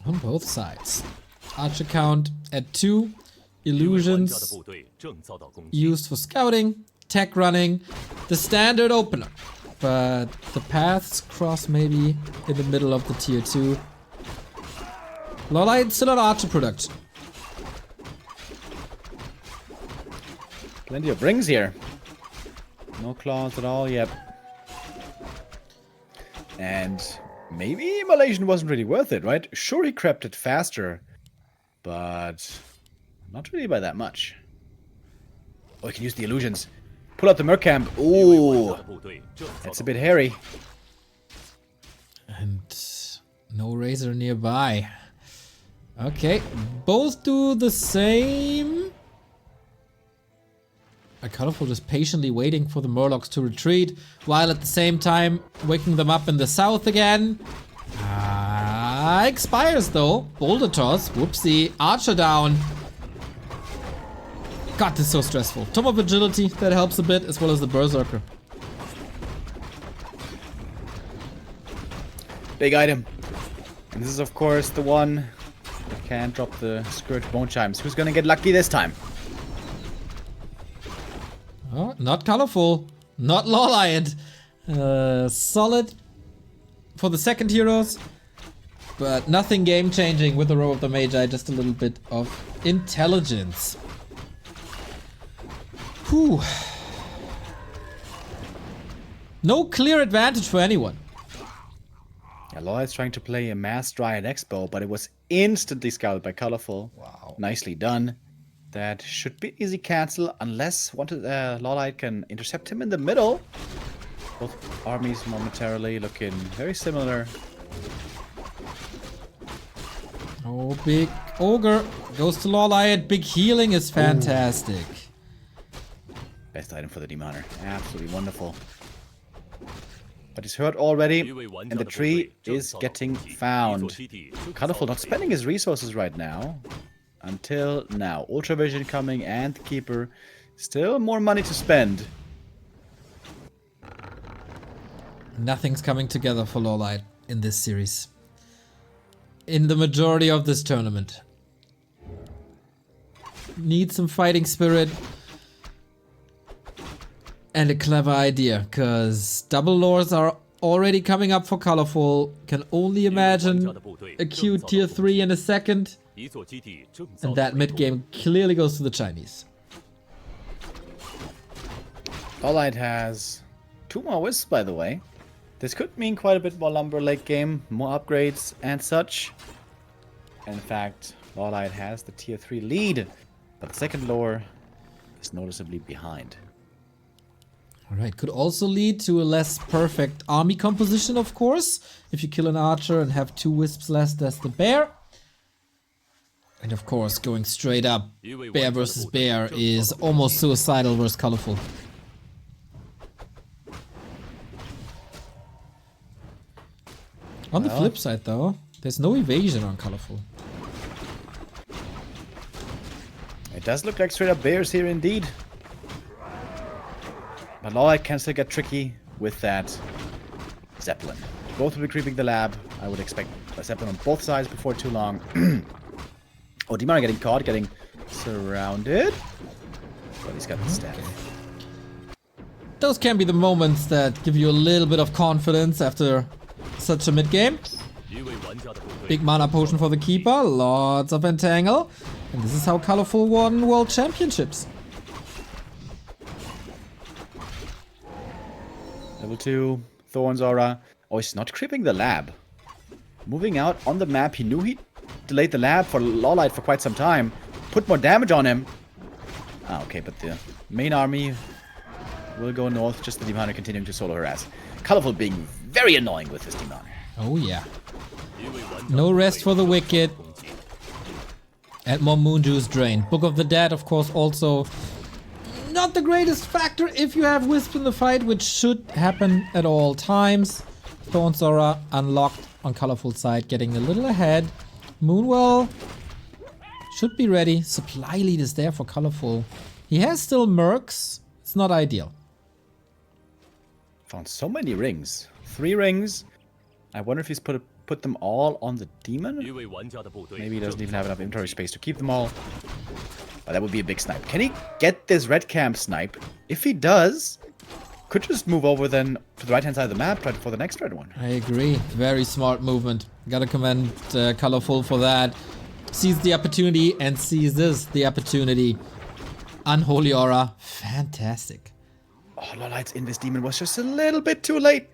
On both sides. Archer count at 2. Illusions used for scouting. Tech running. The standard opener. But the paths cross maybe in the middle of the tier 2. LawLiet still on Archer production. Plenty of rings here. No claws at all yet. And maybe Immolation wasn't really worth it, right? Sure, he crept it faster, but not really by that much. Oh, he can use the illusions. Pull out the Merc Camp. Ooh, that's a bit hairy. And no Razor nearby. Okay, both do the same. Colorful just patiently waiting for the Murlocs to retreat, while at the same time waking them up in the south again. Expires though. Boulder toss. Whoopsie. Archer down. God, this is so stressful. Tome of Agility, that helps a bit, as well as the Berserker. Big item. And this is of course the one that can't drop the Scourge Bone Chimes. Who's gonna get lucky this time? Oh, not Colorful. Not LawLiet. Solid for the second heroes. But nothing game changing with the Row of the Magi. Just a little bit of intelligence. Whew. No clear advantage for anyone. Yeah, LawLiet's trying to play a Mass Dryad Expo, but it was instantly scouted by Colorful. Wow. Nicely done. That should be easy cancel unless LawLiet can intercept him in the middle. Both armies momentarily looking very similar. Oh, big ogre goes to LawLiet. Big healing is fantastic. Ooh. Best item for the Demoner. Absolutely wonderful. But he's hurt already, and the tree is getting found. Colorful not spending his resources right now. Until now. Ultravision coming and the Keeper. Still more money to spend. Nothing's coming together for LawLiet in this series. In the majority of this tournament. Need some fighting spirit. And a clever idea, because double lores are already coming up for Colorful. Can only imagine a cute tier 3 in a second. And that mid game clearly goes to the Chinese. LawLiet has 2 more Wisps, by the way. This could mean quite a bit more lumber late game, more upgrades and such. In fact, LawLiet has the tier 3 lead, but the second lore is noticeably behind. Alright, could also lead to a less perfect army composition, of course. If you kill an archer and have 2 wisps less, that's the bear. And of course, going straight up, bear versus bear is almost suicidal versus Colorful. On the flip side though, there's no evasion on Colorful. It does look like straight up bears here indeed. But LawLiet can still get tricky with that Zeppelin. Both will be creeping the lab. I would expect a Zeppelin on both sides before too long. Oh, Demoner getting caught, getting surrounded. But he's got the staff. Those can be the moments that give you a little bit of confidence after such a mid game. Big mana potion for the Keeper, lots of entangle. And this is how Colorful won World Championships. Level 2, Thorns Aura. Oh, he's not creeping the lab. Moving out on the map, he knew he delayed the lab for LawLiet for quite some time. Put more damage on him. Ah, okay, but the main army will go north, just the Demoner continuing to solo harass. Colorful being very annoying with this Demoner. Oh yeah. No rest for the wicked. And more moon juice drained. Book of the Dead, of course, also not the greatest factor if you have Wisp in the fight, which should happen at all times. Thorn Zora unlocked on colorful side, getting a little ahead. Moonwell should be ready. Supply lead is there for colorful. He has still mercs. It's not ideal. Found so many rings. 3 rings. I wonder if he's put them all on the demon? Maybe he doesn't even have enough inventory space to keep them all. But that would be a big snipe. Can he get this red camp snipe? If he does, could just move over then to the right-hand side of the map right for the next red one. I agree. Very smart movement. Gotta commend Colorful for that. Sees the opportunity and seizes the opportunity. Unholy Aura. Fantastic. Oh, LawLiet's in this demon was just a little bit too late.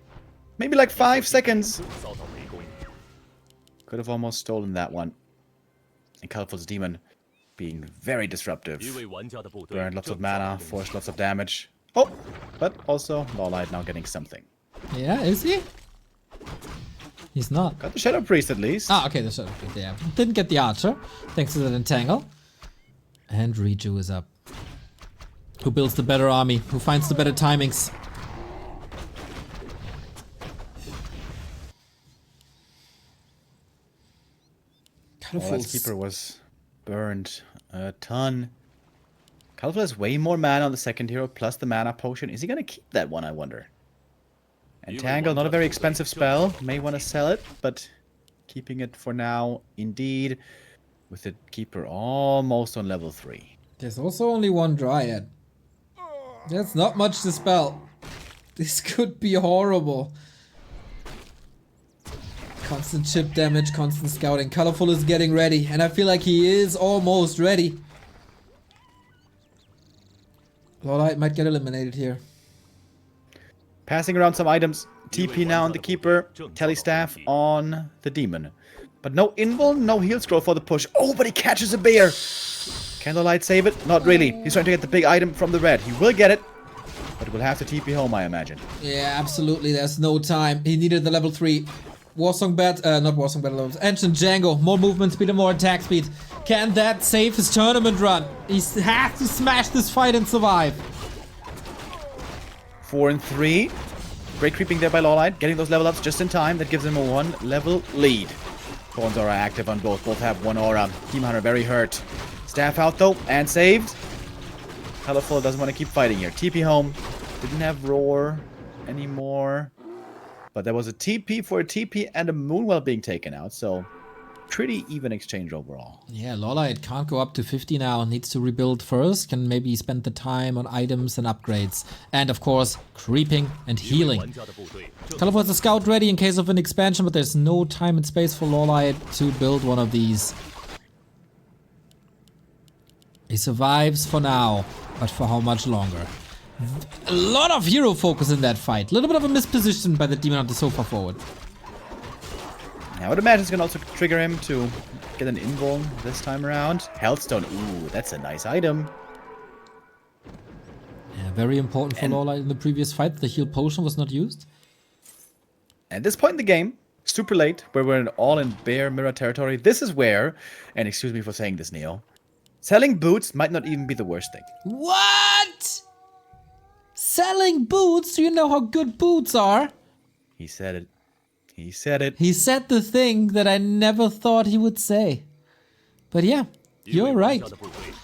Maybe like 5 seconds. Could have almost stolen that one. And Colorful's demon being very disruptive. Burned lots of mana, forced lots of damage. Oh, but also LawLiet now getting something. Yeah, is he? He's not. Got the Shadow Priest at least. Ah, okay, the Shadow Priest, yeah. Didn't get the Archer, thanks to that entangle. And Reju is up. Who builds the better army? Who finds the better timings? LawLiet's Keeper was burned a ton. Colorful has way more mana on the second hero, plus the mana potion. Is he gonna keep that one, I wonder? Entangle, not a very expensive spell. May want to sell it, but keeping it for now, indeed. With the Keeper almost on level 3. There's also only one Dryad. That's not much to spell. This could be horrible. Constant chip damage, constant scouting. Colorful is getting ready, and I feel like he is almost ready. LawLiet might get eliminated here. Passing around some items. TP now on the Keeper. Telestaff on the Demon. But no invul, no heal scroll for the push. Oh, but he catches a bear. Can LawLiet save it? Not really. He's trying to get the big item from the red. He will get it, but will have to TP home, I imagine. Yeah, absolutely. There's no time. He needed the level 3. Warsong not Warsong Battle, Ancient Django. More movement speed and more attack speed. Can that save his tournament run? He has to smash this fight and survive. 4 and 3. Great creeping there by LawLiet. Getting those level ups just in time. That gives him a 1 level lead. Thorns Aura active on both. Both have 1 aura. Team Hunter very hurt. Staff out though, and saved. Colorful doesn't want to keep fighting here. TP home. Didn't have Roar anymore. But there was a TP for a TP and a Moonwell being taken out, so pretty even exchange overall. Yeah, LawLiet can't go up to 50 now. Needs to rebuild first. Can maybe spend the time on items and upgrades. And of course, creeping and healing. Colorful has a scout ready in case of an expansion, but there's no time and space for LawLiet to build one of these. He survives for now, but for how much longer? A lot of hero focus in that fight. A little bit of a misposition by the Demon Hunter so far forward. I would imagine it's going to also trigger him to get an invul this time around. Healthstone, ooh, that's a nice item. Yeah, very important for LawLiet in the previous fight. The heal potion was not used. At this point in the game, super late, where we're all in bear mirror territory, this is where, and excuse me for saying this, Neo, selling boots might not even be the worst thing. What? Selling boots? Do you know how good boots are? He said it. He said it. He said the thing that I never thought he would say. But yeah, you're right.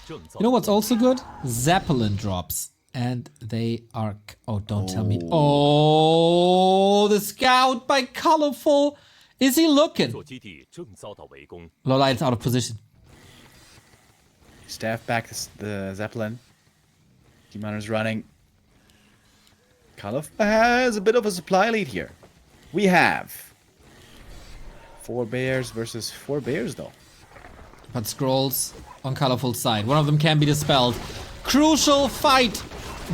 You know what's also good? Zeppelin drops. And they are... Oh, don't tell me. Oh, the scout by Colorful. Is he looking? LawLiet's out of position. Staff back the Zeppelin. Demoner's running. Colorful has a bit of a supply lead here. We have 4 bears versus 4 bears, though. But scrolls on Colorful's side. One of them can be dispelled. Crucial fight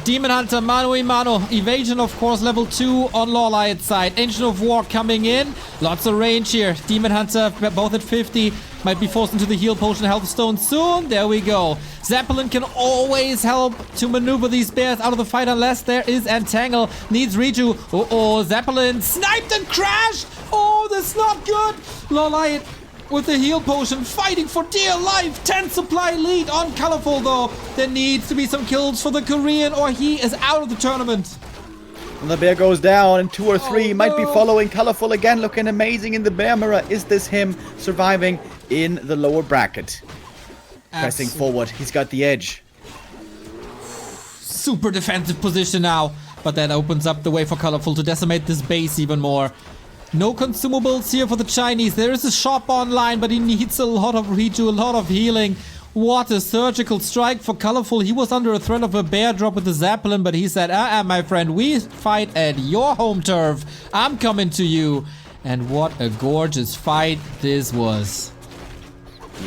Demon Hunter, mano a mano. Evasion, of course, level 2 on LawLiet's side. Ancient of War coming in. Lots of range here. Demon Hunter, both at 50. Might be forced into the heal potion health stone soon. There we go. Zeppelin can always help to maneuver these bears out of the fight unless there is Entangle. Needs Reju. Uh-oh, Zeppelin sniped and crashed. Oh, that's not good. LawLiet with the heal potion, fighting for dear life. 10 supply lead on Colorful though. There needs to be some kills for the Korean or he is out of the tournament. And the bear goes down, and 2 or 3 might be following. Colorful again, looking amazing in the bear mirror. Is this him surviving in the lower bracket? Pressing forward, he's got the edge. Super defensive position now, but that opens up the way for Colorful to decimate this base even more. No consumables here for the Chinese. There is a shop online, but he needs a lot of redo, a lot of healing. What a surgical strike for Colorful. He was under a threat of a bear drop with the Zeppelin, but he said, my friend, we fight at your home turf. I'm coming to you. And what a gorgeous fight this was.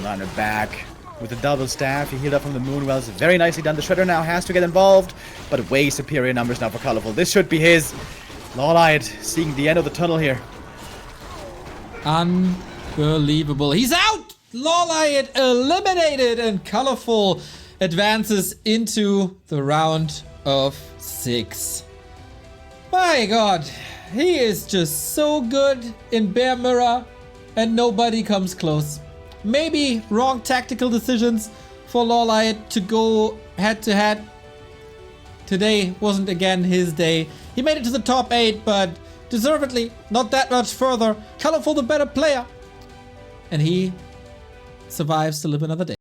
Runner back with the double staff. He healed up from the Moonwells. Very nicely done. The Shredder now has to get involved, but way superior numbers now for Colorful. This should be his. LawLiet seeing the end of the tunnel here. Unbelievable. He's out! LawLiet eliminated, and Colorful advances into the round of 6. My god, he is just so good in Bear Mirror and nobody comes close. Maybe wrong tactical decisions for LawLiet to go head to head. Today wasn't again his day. He made it to the top 8, but deservedly not that much further. Colorful the better player. And he survives to live another day.